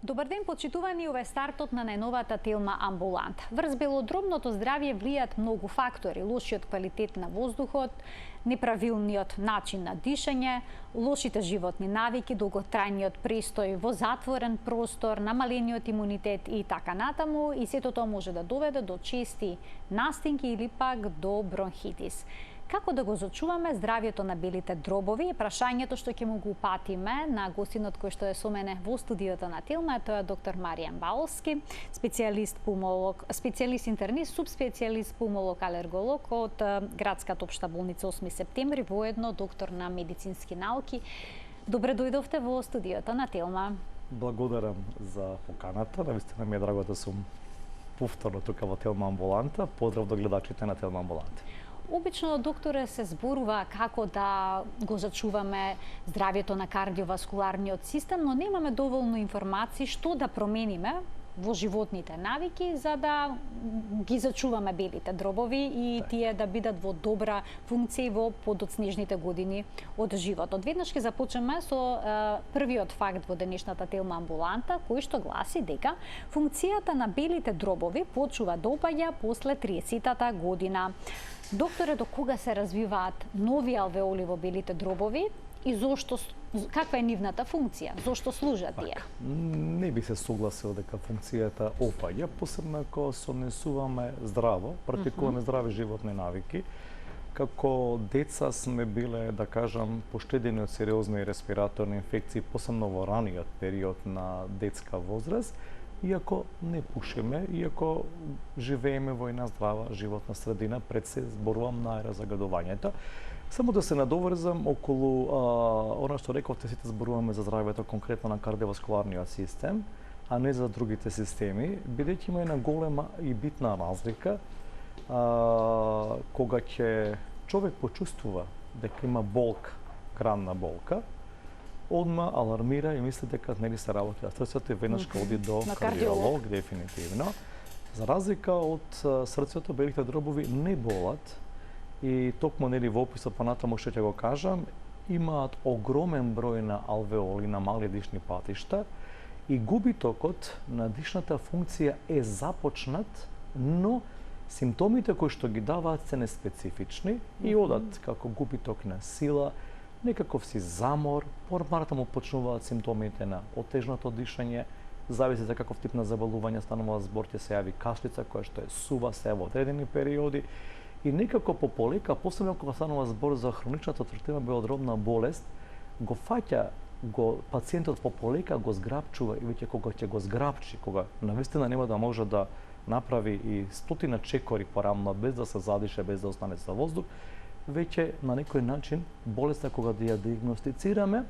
Добар ден, почитувани, ова е стартот на најновата Телма амбулант. Врз белодробното здравје влијат многу фактори: лошиот квалитет на воздухот, неправилниот начин на дишење, лошите животни навики, долготрајниот престој во затворен простор, намалениот имунитет и така натаму, и сето тоа може да доведе до чести настинки или пак до бронхитис. Како да го зачуваме здравјето на белите дробови? Прашањето што ќе му го упатиме на гостинот кој што е со мене во студиото на Телма, тоа е доктор Маријан Баолски, специјалист пулмолог, специјалист интернист, субспецијалист пулмолог алерголог од Градската општа болница 8 септември, воедно доктор на медицински науки. Добре дојдовте во студиото на Телма. Благодарам за поканата. Навистина ми е драго да сум повторно тука во Телма амбуланта. Поздрав до гледачите на Телма амбуланта. Обично, докторе, се зборува како да го зачуваме здравјето на кардиоваскуларниот систем, но немаме доволно информации што да промениме во животните навики за да ги зачуваме белите дробови и тие да бидат во добра функција во подоцнежните години од животот. Веднаш ќе започнеме со првиот факт во денешната Телма амбуланта, кој што гласи дека функцијата на белите дробови почува да опаѓа после 30-та година. Докторе, до кога се развиваат нови алвеоли во белите дробови и зошто, каква е нивната функција? Зошто служат тие? Не би се согласил дека функцијата опаѓа, посебно ако сонесуваме здраво, практикуваме здрави животни навики. Како деца сме биле, да кажам, поштедени од сериозни респираторни инфекции, посебно во раниот период на детска возраст, иако не пушиме, иако живееме во една здрава животна средина, пред се зборувам на заgadувањето. Само да се надоврзам околу она што рековте, сите зборуваме за здравјето конкретно на кардиоваскуларниот систем, а не за другите системи, бидејќи има една голема и битна разлика кога ќе човек почувствува дека има болка, гранна болка, одма алармира и мисли дека нели се работи на срцето и веднаш оди до кардиолог, дефинитивно. За разлика од срцето, белите дробови не болат и токму нели во описот понатаму што ќе го кажам, имаат огромен број на алвеоли, на мали дишни патишта и губитокот на дишната функција е започнат, но симптомите кои што ги даваат се неспецифични и одат како губиток на сила, некаков си замор, понатаму почнуваат симптомите на отежнато дишање, зависи за каков тип на заболување станува збор, ќе се јави кашлица која што е сува се во одредени периоди и некако пополека, посебно кога станува збор за хроничната оптруктивна белодробна болест, го фаќа пациентот пополека го зграпчува и веќе кога ќе го зграпчи, кога навистина нема да може да направи и стотина чекори порамно без да се задише, без да остане за воздух, веќе на некој начин болеста кога да ја диагностицираме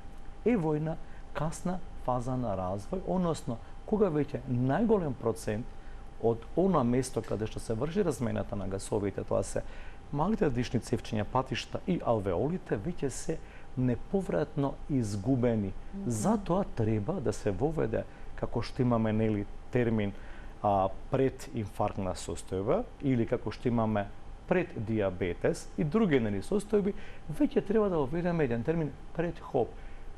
е во една касна фаза на развој, односно кога веќе најголем процент од она место каде што се врши размената на гасовите, тоа се малите дишни цевчиња, патишта и алвеолите, веќе се неповратно изгубени. Затоа треба да се воведе, како што имаме нели термин прединфарктна состојба или како што имаме пред диабетес и други нели состојби, веќе треба да воведеме еден термин пред ХОП.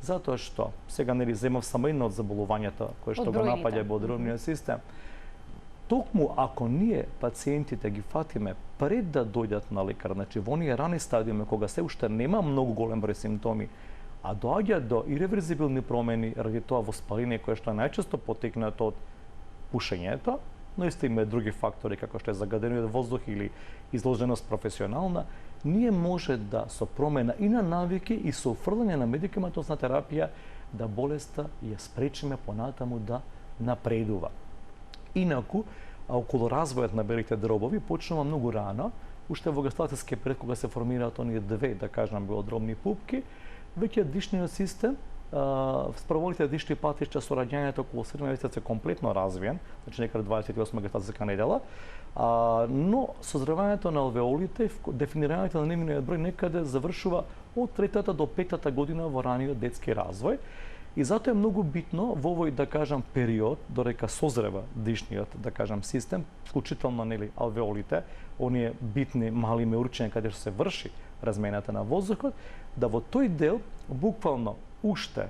Затоа што сега нели земав само едно од заболувањата кое што го напаѓа белодробниот систем. Токму ако ние пациентите ги фатиме пред да дојдат на лекар, значи во оние рани стадиуми кога се уште нема многу голем број симптоми, а доаѓа до иреверзибилни промени ради тоа воспаление кое што е најчесто потекнато од пушењето, но исто има други фактори како што е загадениот воздух или изложеност професионална, ние може да со промена и на навики и со уфрлање на медикаментозна терапија да болеста ја спречиме понатаму да напредува. Инаку, околу развојот на белите дробови почнува многу рано, уште во гесталтскиот период кога се формираат оние две, да кажам, белодробни пупки, веќе дишниот систем спроволите дишни патишта со раѓањето околу 7 месеци е комплетно развиен, значи некаде 28 гесталтска недела, но созревањето на алвеолите, дефинирањето на нивниот број некаде завршува од 3-та до 5-та година во раниот детски развој. И затоа е многу битно во овој, да кажам, период, додека созрева дишниот, да кажам, систем, вклучително нели алвеолите, оние битни мали меурчиња каде што се врши размената на воздухот, да во тој дел буквално уште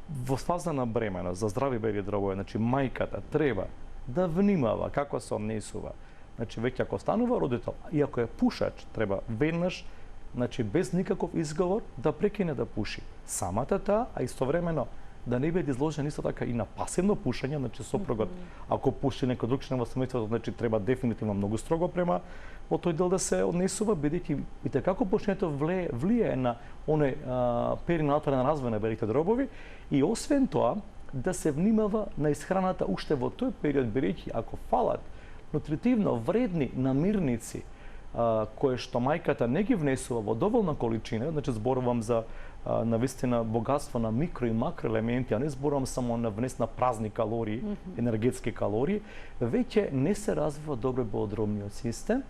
во фаза на бременост за здрави бели дробови, значи мајката треба да внимава како се однесува. Значи веќе ако станува родител, и ако е пушач, треба веднаш, значи без никаков изговор да прекине да пуши. Самата таа, а истовремено да не биде изложен исто така и на пасивно пушење, значи сопругот ако пуши некој друг член во семејството, значи треба дефинитивно многу строго према во тој дел да се однесува, бидејќи и како пушењето влијае на оној перинатален развој на белите дробови и освен тоа да се внимава на исхраната уште во тој период, бидејќи ако фалат нутритивно вредни намирници кои што мајката не ги внесува во доволна количина, значи зборувам за навистина богатство на микро и макроелементи, а не зборувам само на внес на празни калории, енергетски калории, веќе не се развива добро белодробниот систем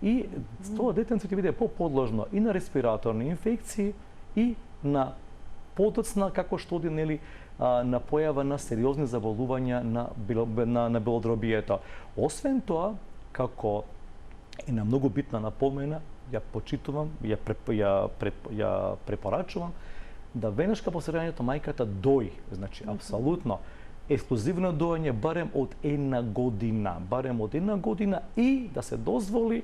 и тоа детенце ќе биде поподложно и на респираторни инфекции и на потоцна како што оди нели на појава на сериозни заболувања на белодробието. Освен тоа, како и на многу битна напомена, ја почитувам, ја препорачувам да веднаш по раѓањето мајката дои, значи апсолутно ексклузивно доење барем од една година и да се дозволи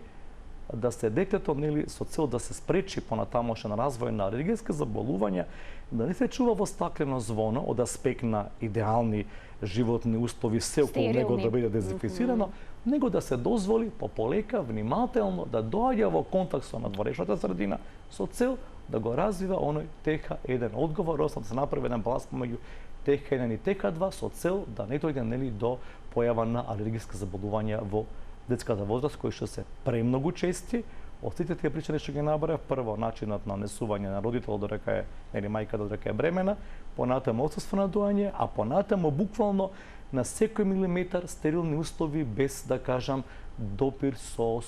да се детето нели со цел да се спречи понатамошен развој на алергиски заболувања, да не се чува во стаклено звоно од аспект на идеални животни услови, се околу него да биде дезинфицирано, него да се дозволи полека, внимателно да доаѓа во контакт со надворешната средина со цел да го развива оној ТХ1 одговор, да се направи еден баланс помеѓу ТХ1 и ТХ2 со цел да не дојде нели до појава на алергиски заболувања во детската возраст, кои што се премногу чести. Од сите тие причини што ги набрав, прво начинот на несување на родител додека е нели мајка додека е бремена, понатаму отсуство на доање, а понатаму буквално на секој милиметар стерилни услови без да кажам допир со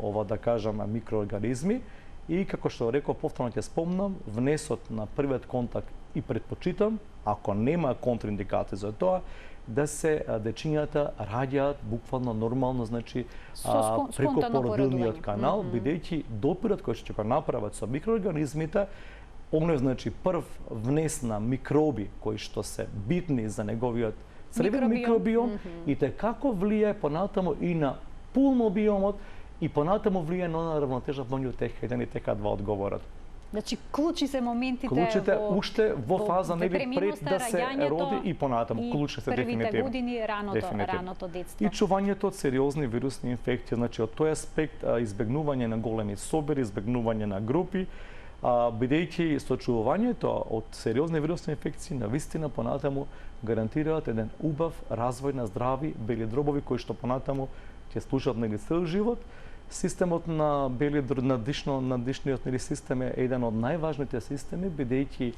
ова да кажам микроорганизми и како што реков повторно ќе спомнам, внесот на првиот контакт и предпочитам, ако нема контраиндикации за тоа, да се дечињата раѓаат буквално нормално, значи преку породилниот канал, бидејќи допирот кој што ќе го направат со микроорганизмите, оној значи прв внес на микроби кои што се битни за неговиот цревен микробиом и како влијае понатаму и на пулмобиомот и понатаму влијае на равнотежа помеѓу ТХ1 и ТХ2 одговорот. Значи клучи се моментите уште во фаза нели пред да се роди и понатаму клучи се дефинитивно. Првите години раното детство. И чувањето од сериозни вирусни инфекции, значи од тој аспект избегнување на големи собери, избегнување на групи, бидејќи сочувувањето од сериозни вирусни инфекции навистина понатаму гарантираат еден убав развој на здрави бели дробови кои што понатаму ќе служат нели цел живот. Системот на дишниот нели систем е еден од најважните системи, бидејќи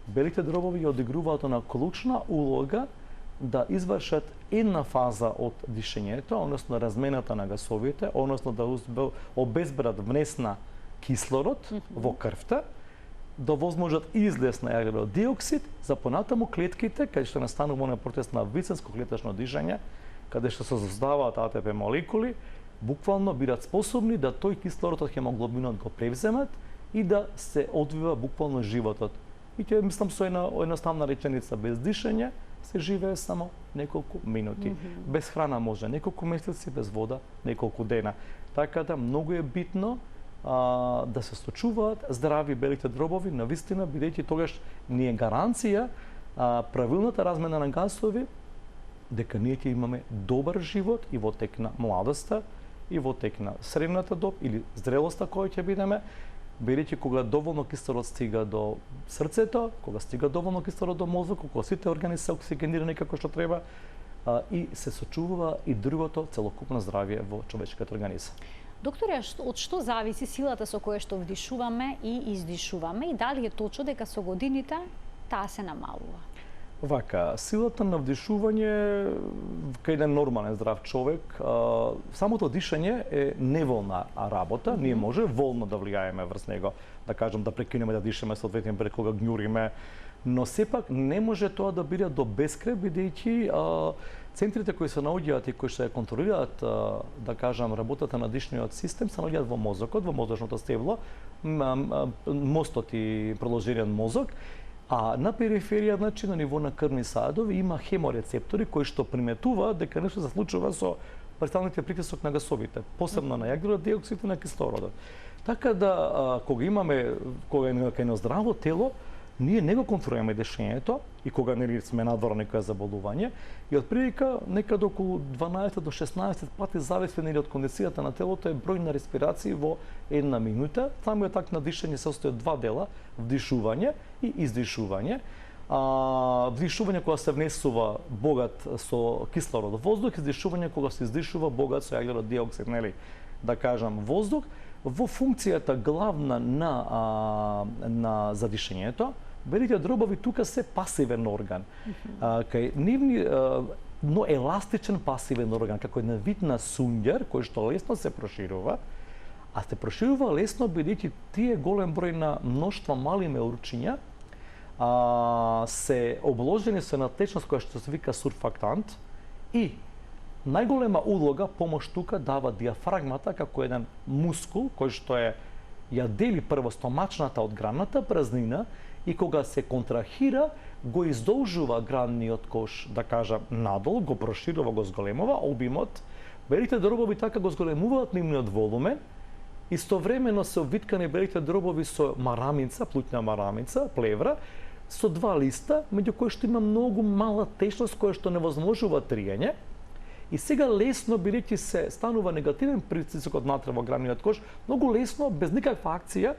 белите дробови одигруваат на клучна улога да извршат една фаза од дишењето, односно размената на гасовите, односно да обезберат внес на кислород во крвта, да возможат излез на јагродиоксид за понатаму клетките, каде што настанува на процес на висенско клетачно дишање, каде што се создаваат АТП молекули, буквално бидат способни да тој кислород од хемоглобинот го превземат и да се одвива буквално животот. И ќе мислам со една едноставна реченица, без дишење се живее само неколку минути. Без храна може неколку месеци, без вода неколку дена. Така да многу е битно да се сочуваат здрави белите дробови, навистина, бидејќи тогаш ни е гаранција правилната размена на гасови, дека ние ќе имаме добар живот и во тек на младоста, и во тек на средната доб или зрелоста која ќе бидеме, бидејќи кога доволно кислород стига до срцето, кога стига доволно кислород до мозокот, кога сите органи се оксигенирани како што треба, и се сочувува и другото целокупно здравје во човечкиот организам. Докторе, од што зависи силата со која што вдишуваме и издишуваме и дали е точно дека со годините таа се намалува? Вака, силата на вдишување кај еден нормален здрав човек, самото дишање е неволна работа, ние може волно да влијаеме врз него, да кажем да прекинеме да дишеме соодветен пред кога гњуриме, но сепак не може тоа да биде до бескрај, бидејќи центрите кои се наоѓаат и кои што ја контролираат, да кажам, работата на дишниот систем, се наоѓаат во мозокот, во мозочното стебло, мостот и продолжениот мозок, А на периферија, значи на ниво на крвни садови има хеморецептори кои што приметуваат дека нешто се случува со престалните притисок на гасовите, посебно на јаглерод диоксид и на кислородот. Така да кога е едно здраво тело, ние не го контролираме дишењето и кога нели сме надвор некоја заболување и отприлика некаде околу 12 до 16 пати зависи нели од кондицијата на телото е број на респирации во една минута. Самиот акт на дишење се состои од два дела, вдишување и издишување. Вдишување кога се внесува богат со кислород воздух, издишување кога се издишува богат со јаглерод диоксид, нели да кажам воздух. Во функцијата главна на задишењето, белите дробови тука се пасивен орган. Кај нивни но еластичен пасивен орган, како една вид на сунѓер кој што лесно се проширува, а се проширува лесно бидејќи тие голем број на мноштва мали меурчиња се обложени со една течност која што се вика сурфактант и најголема улога помош тука дава диафрагмата како еден мускул кој што ја дели прво стомачната од гранната празнина и кога се контрахира го издолжува гранниот кош, да кажам, надол, го проширува, го зголемува обимот. Белите дробови така го зголемуваат нивниот волумен. Истовремено се обвиткани белите дробови со марамица, плутна марамица, плевра, со два листа, меѓу кои што има многу мала течност која што невозможува триење. И сега лесно, бидејќи се станува негативен притисок од натре во гранниот кош, многу лесно, без никаква акција,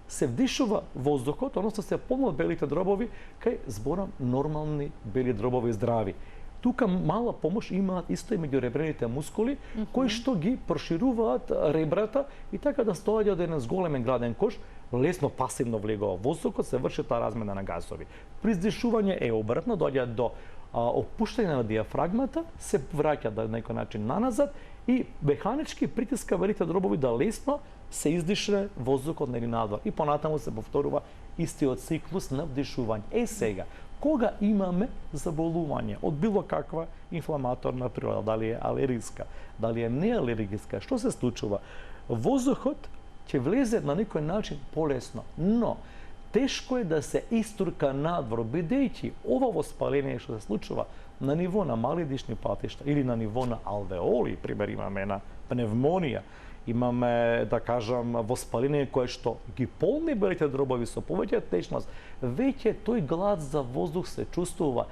се вдишува воздухот, односно се полнат белите дробови, кај зборам нормални бели дробови здрави. Тука мала помош имаат исто и меѓу ребрените мускули, кои што ги прошируваат ребрата и така да стојат од еден зголемен граден кош, лесно пасивно влегува воздухот, се врши таа размена на газови. При издишување е обратно, доаѓа до опуштање на диафрагмата, се враќа на некој начин наназад и механички притиска белите дробови да лесно се издише воздухот нели надвор. И понатаму се повторува истиот циклус на вдишување. Сега, кога имаме заболување од било каква инфламаторна природа, дали е алергиска, дали е неалергиска, што се случува? Воздухот ќе влезе на некој начин полесно, но тешко е да се истурка надвор, бидејќи ова воспаление што се случува на ниво на мали дишни патишта или на ниво на алвеоли, пример имаме на пневмонија, имаме, да кажам, воспаление кое што ги полни белите дробови со повеќе течност, веќе тој глад за воздух се чувствува.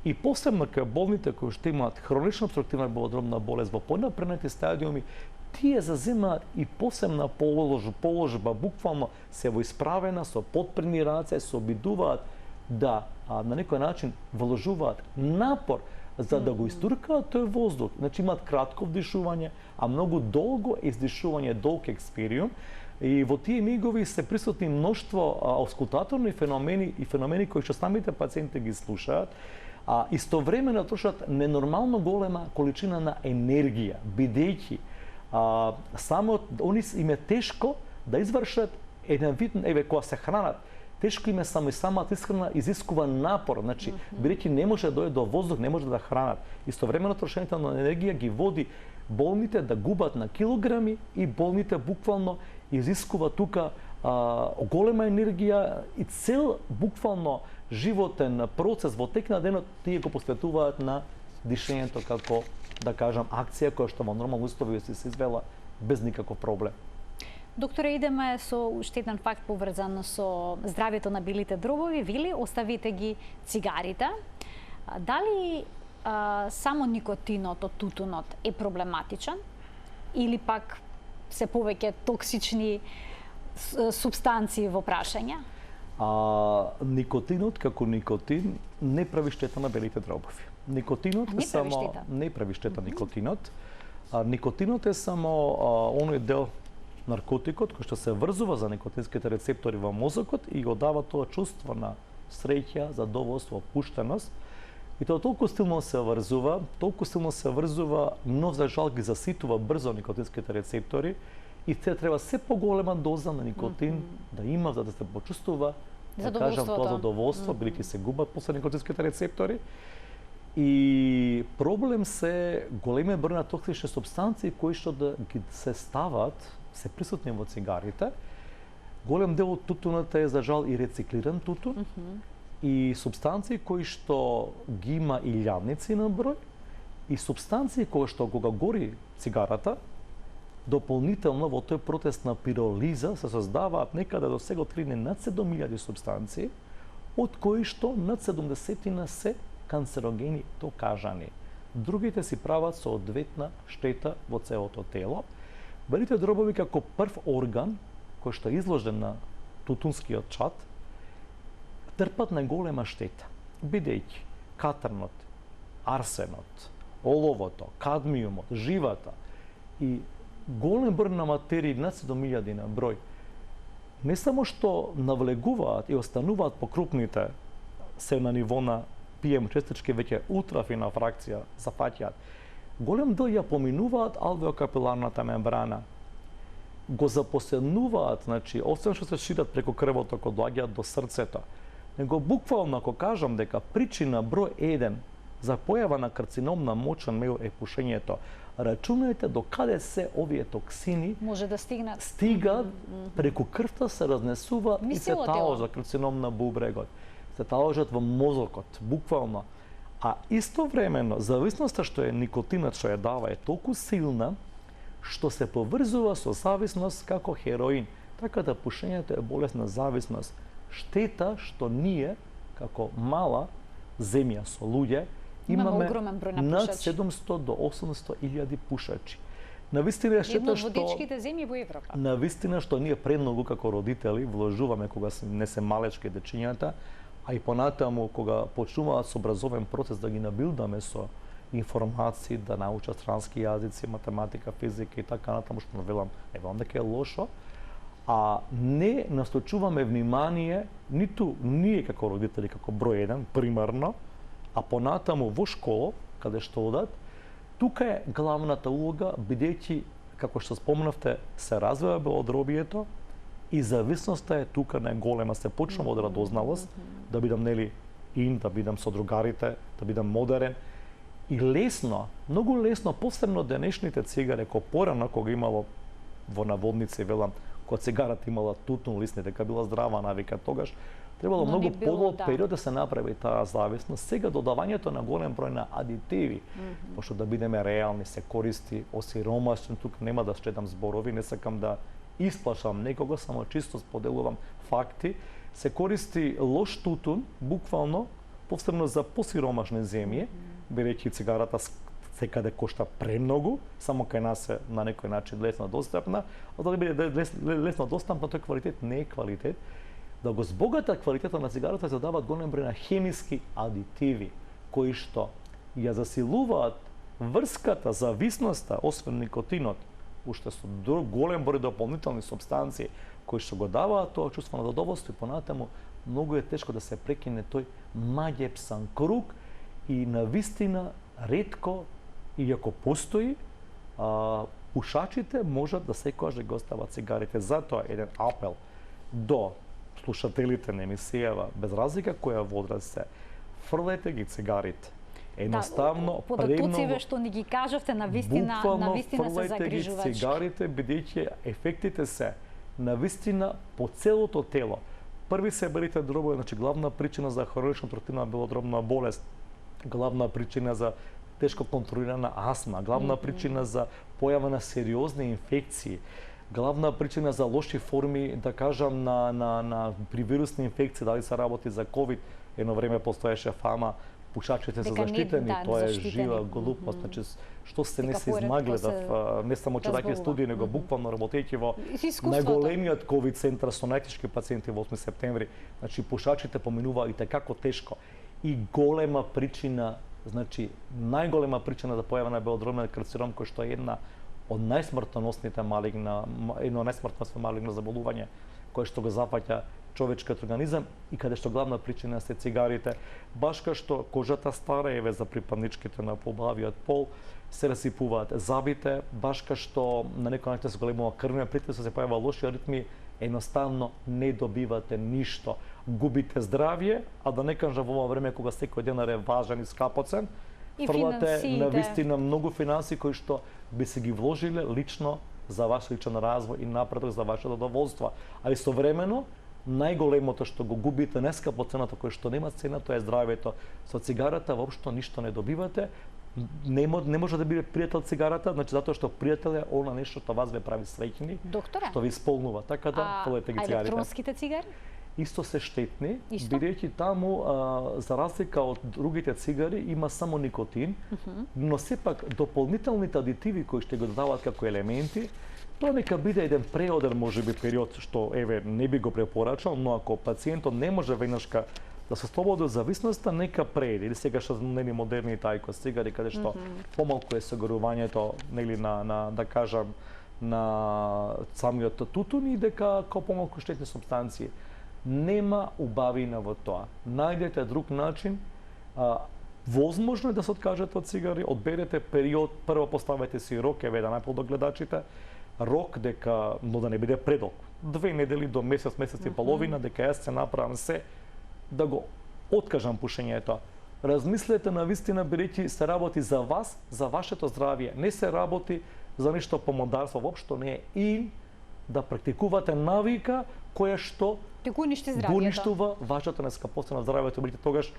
И посебно кај болните кои што имаат хронична обструктивна белодробна болест во понапреднати стадиуми, тие заземаат и посебна положба, буквално се во исправена со подпрени раце, се обидуваат да на некој начин вложуваат напор за да го истуркаат тој воздух. Значи имаат кратко вдишување, а многу долго издишување, долг експериум. И во тие мигови се присутни мноштво аускултаторни феномени кои што самите пациенти ги слушаат, а истовремено трошат ненормално голема количина на енергија, бидејќи само они им е тешко да извршат еден вид, кога се хранат, тешко им е само и самата исхрана изискува напор, значи бидејќи не може да дојде до воздух, не може да хранат. Истовремено трошењето на енергија ги води болните да губат на килограми и болните буквално изискува тука голема енергија и цел буквално животен процес во тек на денот тие го посветуваат на дишењето како, да кажам, акција која што во нормални услови се извела без никаков проблем. Докторе, идеме со уште еден факт поврзан со здравјето на белите дробови. Вели, оставите ги цигарите. Дали само никотинот од тутунот е проблематичен или пак се повеќе токсични супстанции во прашање? Никотинот како никотин не прави штета на белите дробови. Никотинот е само не прави штета никотинот. Никотинот е само оној дел наркотикот кој што се врзува за никотинските рецептори во мозокот и го дава тоа чувство на среќа, задоволство, опуштеност. И тоа толку силно се врзува, но за жал ги заситува брзо никотинските рецептори и те треба се поголема доза на никотин да има за да се почувствува, да кажам, тоа задоволство, бидејќи се губат после никотинските рецептори. И проблем се големиот број на токсични супстанции кои што да ги се стават, се присутни во цигарите. Голем дел од тутунот е за жал и рециклиран тутун. и субстанции кои што ги има и лјадници на број, и субстанции кои што кога гори цигарата, дополнително во тој процес на пиролиза се создаваат некаде до сега откриени над 7000 субстанции, од кои што над 70 се канцерогени докажани. Другите си прават соодветна штета во целото тело. Белите дробови како прв орган кој што е изложен на тутунскиот чад, трпат на голема штета, бидејќи катарнот, арсенот, оловото, кадмиумот, живата и голем број на материи над 7000 на број, не само што навлегуваат и остануваат по крупните, се на ниво на PM честички, веќе ултрафина фракција зафаќаат. Голем дел ја поминуваат алвеокапиларната мембрана, го запоседнуваат, значи, освен што се шират преку крвото, кога доаѓаат до срцето, него буквално, ако кажам дека причина број 1 за појава на карцином на мочен мел е пушењето, рачунајте до каде се овие токсини може да стигат преку крвта, се разнесува и се таложат карцином на бубрегот. Се таложат во мозокот, буквално. А истовремено, зависноста што е никотинот што ја дава е толку силна, што се поврзува со зависност како хероин. Така да пушењето е болест на зависност. Штета што ние, како мала земја со луѓе, имаме над 700 до 800 илјади пушачи. Навистина е штета што... Едно од водичките земји во Европа. Навистина што ние премногу како родители вложуваме кога не се малечки дечињата, а и понатаму кога почнуваат со образовен процес да ги набилдаме со информации, да научат странски јазици, математика, физика и така натаму, што не велам дека е лошо, а не насочуваме внимание ниту ние како родители, како број 1, примарно, а понатаму во школа, каде што одат, тука е главната улога, бидејќи, како што спомнавте, се развива белодробието и зависноста е тука најголема. Се почнува од радозналост, да бидам да бидам со другарите, да бидам модерен, и лесно, многу лесно, посебно денешните цигари, кој порано кога имало во наводници, велам, кога цигарата имала тутун лисни, дека била здрава навика тогаш, требало многу подолг период да се направи таа зависност. Сега додавањето на голем број на адитиви, пошто да бидеме реални, се користи осиромашен, тука нема да шчетам зборови, не сакам да исплашам некого, само чисто споделувам факти, се користи лош тутун, буквално, посебно за посиромашни земји, бидејќи цигарата секаде кошта премногу, само кај нас е на некој начин лесно достапна, а да биде лесно достапна, тој квалитет не е квалитет. Да го збогата квалитетот на цигарата се дават голем број на хемиски адитиви, кои што ја засилуваат врската, зависноста, освен никотинот, уште со голем број дополнителни субстанции, кои што го даваат тоа чувство на задоволство и понатаму многу е тешко да се прекине тој маѓепсан круг и навистина ретко, иако постои, пушачите можат да секогаш да го остават цигарите. Затоа еден апел до слушателите на емисијава, без разлика која возраст се, фрлете ги цигарите. Едноставно, податоциве што ни ги кажавте, навистина се загрижуваш. Ги цигарите, бидејќи ефектите се навистина по целото тело. Први се белите дробови, значи главна причина за хронична обструктивна белодробна болест, главна причина за тешко контролирана астма, главна причина за појава на сериозни инфекции, главна причина за лоши форми, да кажам, при вирусни инфекции, дали се работи за COVID, едно време постоеше фама, пушачите се заштитени, тоа е жива глупост, значи што се не се измагледав, не само читајќи студии, него буквално работејќи во најголемиот COVID центар со најтешки пациенти во 8 септември, значи пушачите поминуваа и како тешко. И голема причина, значи најголема причина за појава на белодробен карцином, кој што е едно од најсмртоносните малигно заболување, кое што го зафаќа човечкиот организам и каде што главна причина се цигарите. Баш кај што кожата стара еве за припадничките на побавиот пол, се расипуваат забите, баш кај што на некој начин се големува крвниот притисок, се појава лоши ритми, едноставно не добивате ништо. Губите здравје, а да не кажам во ова време кога секој денар е важен и скапоцен, фрлате навистина многу финанси кои што би се ги вложиле лично за ваш личен развој и напредок за ваше задоволство. А истовремено најголемото што го губите неска по цената, кој што нема цена, тоа е здравјето. Со цигарата воопшто ништо не добивате. Не може да биде пријател цигарата, значи затоа што пријател е она нешто што вас ве прави среќни, Доктора? што ви исполнува. Така да, полете ги А цигарите. електронските цигари? Исто се штетни, Исто? бидејќи таму, за разлика од другите цигари, има само никотин, но сепак дополнителните адитиви кои што го додаваат како елементи, тоа нека биде еден преоден можеби период што не би го препорачал, но ако пациентот не може веднашка да се слободи од зависноста, нека преди. Или сега што модерни тајко цигари каде што помалку е согорувањето на да кажам на самиот тутун и дека како помалку штетни супстанции. Нема убавина во тоа. Најдете друг начин. Возможно е да се откажете од цигари, одберете период, прво поставете си рок, да најпол до гледачите, рок дека, но да не биде предолг. 2 недели до месец, месец и половина, дека јас се направам се да го откажам пушењето. Размислете на вистина, бидејќи се работи за вас, за вашето здравје. Не се работи за нешто помодарство, воопшто не е и да практикувате навика која што го уништува вашата нескапоста на здравјето, бидејќи тогаш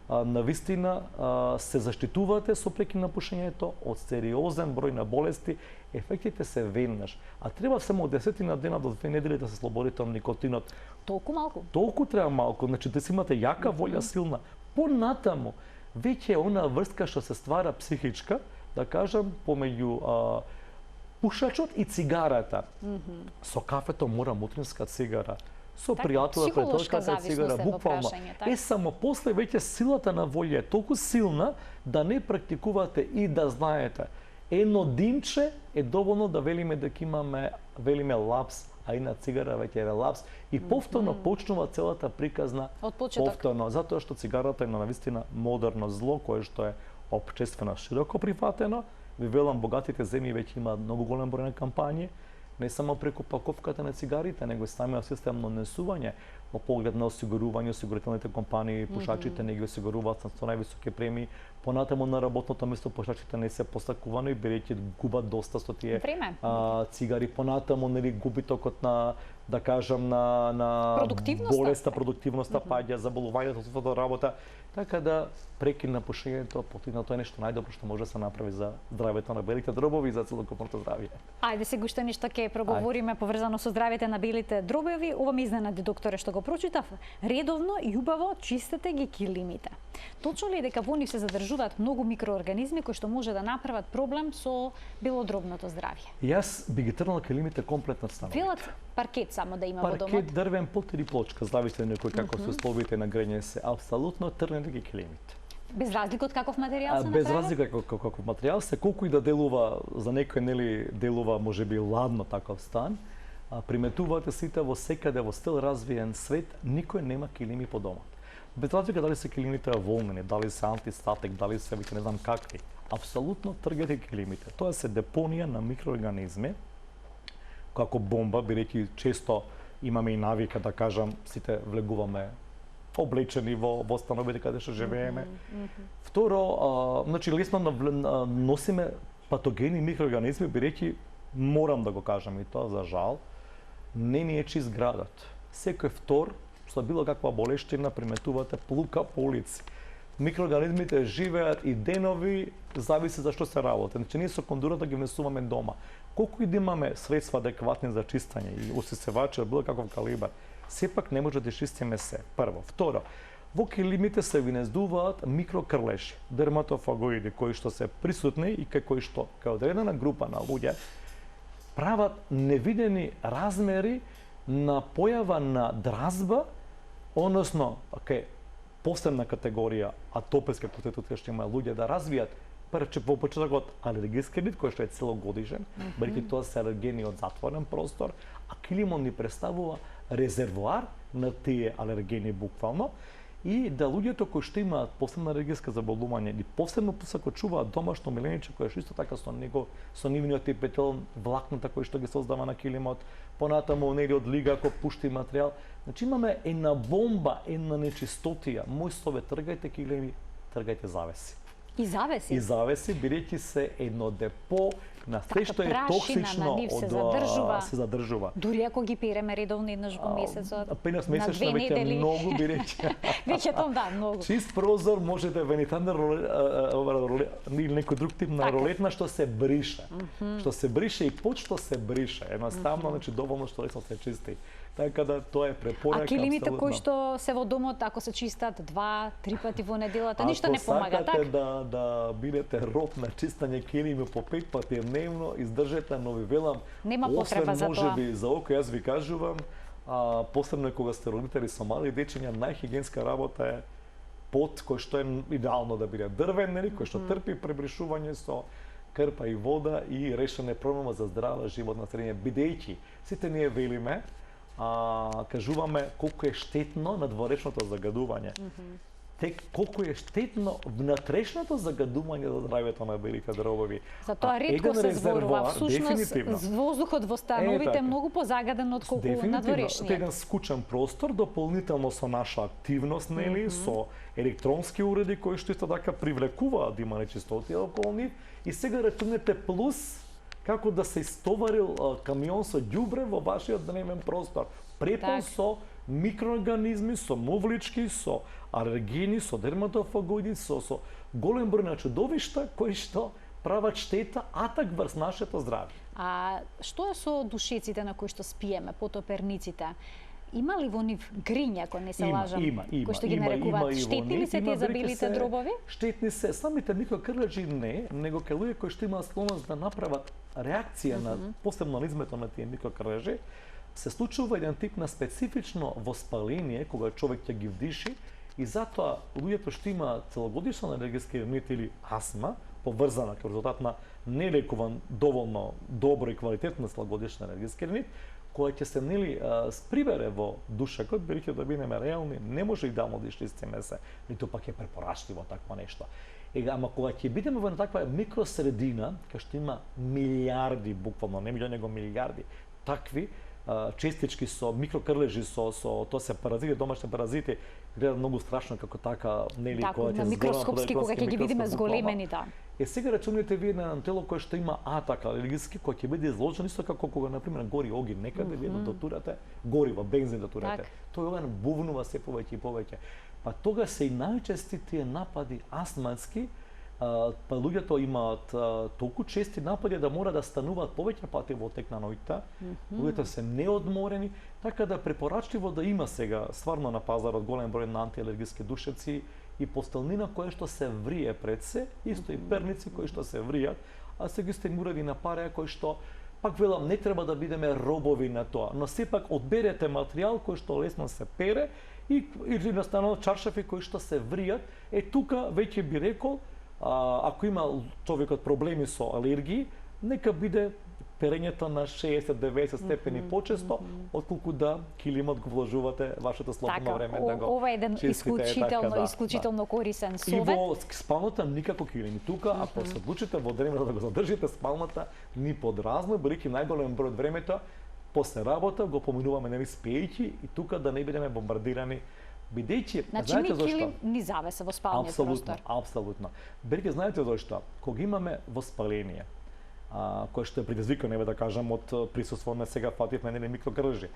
на вистина се заштитувате сопреки на пушењето од сериозен број на болести, ефектите се веднаш. А треба само од 10 дена до 2 недели да се слободите од никотинот. Толку малку? Толку треба малку, значи да си имате јака волја, силна. Понатаму, веќе е она врска што се ствара психичка, да кажам, помеѓу пушачот и цигарата. Со кафето мора мутринска цигара. Со пријателот претелката цигара, буквално. Само после веќе силата на волја е толку силна да не практикувате и да знаете. Едно димче е доволно да велиме дека имаме, лапс, а и на цигара веќе е лапс и повторно почнува целата приказна повторно, затоа што цигарата е навистина модерно зло кое што е општествено широко прифатено. Ви велам, богатите земји веќе имаат многу голем број на кампањи, не само преку паковката на цигарите, него и самиот систем на однесување во поглед на осигурување, осигурителните компании, пушачите не ги осигуруваат со највисоки премии, понатаму на работното место пушачите не се постакувани, бидејќи губат доста со тие цигари, понатаму нели губитокот на, да кажам, на болеста, продуктивноста паѓа, заболувањето со работа, така да прекина пушењето, потигнато е нешто најдобро што може да се направи за здравјето на белите дробови и за целокупното здравје. Ајде сега уште нешто ќе проговориме поврзано со здравјето на белите дробови. Ова ме изненади, докторе, што го прочитав. Редовно и убаво чистете ги килимите. Точно ли е дека во нив се задржуваат многу микроорганизми кои што може да направат проблем со белодробното здравје? Јас би ги трнал килимите комплетно станови. Велат паркет само да има во домот? Паркет, дрвен пот или плочка, зависи од некој како се условите на грење се. Апсолутно трнете ги килимите. Без разлика од каков материјал се направи? Без разлика каков материјал се, колку и да делува, за некој нели делува можеби ладно таков стан, приметувате сите во секаде во стил развиен свет, никој нема килими по домот. Без разлика дали се килимите волнени, дали се антистатик, дали се не знам какви. Апсолутно тргате килимите. Тоа се депонија на микроорганизми, како бомба, бидејќи често имаме и навика, да кажам, сите влегуваме облечени во становите каде што живееме. Второ, значи лесно носиме патогени микроорганизми, бидејќи морам да го кажам и тоа за жал, не ни е чист градот. Секој втор со било каква болештина приметувате плука по улици. Микроорганизмите живеат и денови, зависи за што се работи. Значи ние со кондурата ги внесуваме дома. Колку и да имаме средства адекватни за чистење и усисевачи од било каков калибар, сепак не може да чистиме се. Прво. Второ, во килимите се гнездуваат микрокрлеши, дерматофагоиди, кои што се присутни и кои што, кај одредена група на луѓе, прават невидени размери на појава на дразба, односно, посебна категорија атопска процедура што има луѓе да развијат во почетокот алергиски рит кој што е целогодишен, бидејќи тоа се алергени од затворен простор, а килимот ни представува резервоар на тие алергени буквално и да луѓето кои што имаат посебна алергиска заболување или посебно посакочуваат домашно мелениче кое што исто така со нивниот епител влакната кои што ги создава на килимот, понатаму нели од лига кој пушти материјал. Значи имаме една бомба, една нечистотија. Мој совет, тргајте килими, тргајте завеси. И завеси. И завеси, бидејќи се едно депо на се што е токсично се задржува. Дури ако ги переме редовно еднаш во месецот. Пенас месечно веќе многу бидејќи. Веќе тоа да, многу. Чист прозор може да е или некој друг тип на ролетна што се брише. Што се брише и под што се брише. Едноставно, значи доволно што лесно се чисти. Така да тоа е препорака. А килимите кои што се во домот, ако се чистат 2-3 пати во неделата, ништо не помага, така? Ако сакате да бидете роб на чистање килими по 5 пати дневно, издржете, но ви велам, нема потреба за тоа. Можеби за око, јас ви кажувам, посебно кога сте родители со мали дечиња, најхигиенска работа е под кој што е идеално да биде дрвен, нели, кој што трпи пребришување со крпа и вода и решене проблема за здрава животна средина, бидејќи сите ние велиме, кажуваме колку е штетно надворешното загадување. Тек колку е штетно внатрешното загадување за здравјето на белите дробови. Затоа ретко се зборува, всушност воздухот во становите е многу позагаден од колку надворешниот. Еден скучен простор, дополнително со наша активност, нели, со електронски уреди кои што исто така привлекуваат да има нечистоти околу нив, и сега рачунете плюс како да се истоварил камион со ѓубре во вашиот дневен простор, препон со микроорганизми, со мувлички, со алергени, со дерматофагоиди, со голем број на чудовишта кои што прават штета, атак врз нашето здравје. А што е со душеците на кои што спиеме, потоперниците? Има ли во нив гриња, ако не се лажам, кои што ги нарекуваат? Штетни ли се тие за белите дробови? Штетни се, самите микрокрлежи не, него кај луѓе кои што имаат склонност да направат реакција на посебно на измето на тие микрокрлежи, се случува еден тип на специфично воспаление кога човек ќе ги вдиши, и затоа луѓето што имаат целогодишен алергиски ринит или астма, поврзана како резултат на нелекуван доволно добро и квалитетно целогодишен алергиски ринит, која ќе се сприбере во душекот, бидејќи да бидеме реални, не може идеално да исчистиме се, ниту пак е препорачливо такво нешто. Ама кога ќе бидеме во таква микросредина, кај што има милиарди, буквално, не милиони, него милиарди, такви честички со микрокрлежи, тоа се паразити, домашни паразити, гледа многу страшно како така, нели, кога ќе микроскопски, кога ќе ги видиме зголемени, да. Сега рачунете вие на тело кое што има атак алергиски, кој ќе биде изложен исто како кога на пример гори огин некаде, вие дотурате, гориво, бензин дотурате. Тој оган бувнува се повеќе и повеќе. Па тога се и најчести тие напади астматски, па луѓето имаат толку чести напади да мора да стануваат повеќе пати во тек на ноќта. Луѓето се неодморени, така да препорачливо да има сега стварно на пазарот голем број на антиалергиски душеци и постелнина која што се врие пред се, исто и перници кои што се вријат, а сега сте уреди на пареја кои што пак велам не треба да бидеме робови на тоа, но сепак одберете материјал кој што лесно се пере и или настанува чаршафи кои што се вријат. Тука веќе би рекол, ако има човекот проблеми со алергии, нека биде перењето на 60-90 степени почесто, отколку да килимот го вложувате вашето слободно време да го ова е еден исклучително корисен совет. И во спалната никако килими. Тука, ако се одлучите во времето да го задржите спалната, ни под разно, бидејќи најголем број од времето после работа го поминуваме нели спејќи и тука да не бидеме бомбардирани. Бидејќи, знаете зашто? Ни завеса во спалниот простор. Апсолутно. Бидејќи знаете зашто? Кога имаме воспаление, кое што е предизвикано, да кажам, од присуство на сега фативме нели микрокрлежи.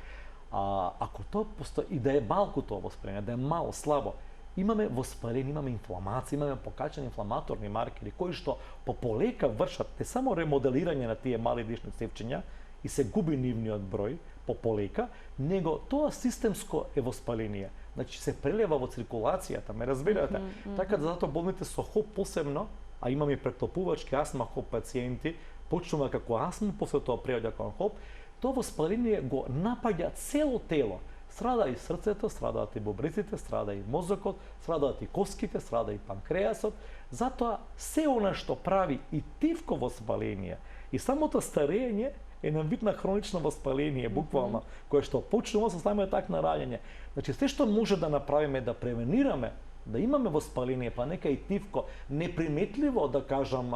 Ако тоа постои и да е малку тоа воспаление, да е мало, слабо, имаме воспаление, имаме инфламација, имаме покачени инфламаторни маркери кои што полека вршат не само ремоделирање на тие мали дишни цевчиња и се губи нивниот број полека, него тоа системско е воспаление. Значи се прелева во циркулацијата, ме разбирате? Така да затоа болните со ХОП посебно, а имаме и преклопувачки астма ХОП пациенти, почнува како астма, после тоа преоѓа кон ХОП, тоа воспаление го напаѓа цело тело. Страда и срцето, страдаат и бубриците, страда и мозокот, страдаат и коските, страда и панкреасот. Затоа се она што прави и тивко воспаление и самото старење е на вид на хронично воспаление, буквално, кое што почнува со самиот так на раѓање. Значи, се што може да направиме да превенираме, да имаме воспаление, па нека и тивко, неприметливо да кажам,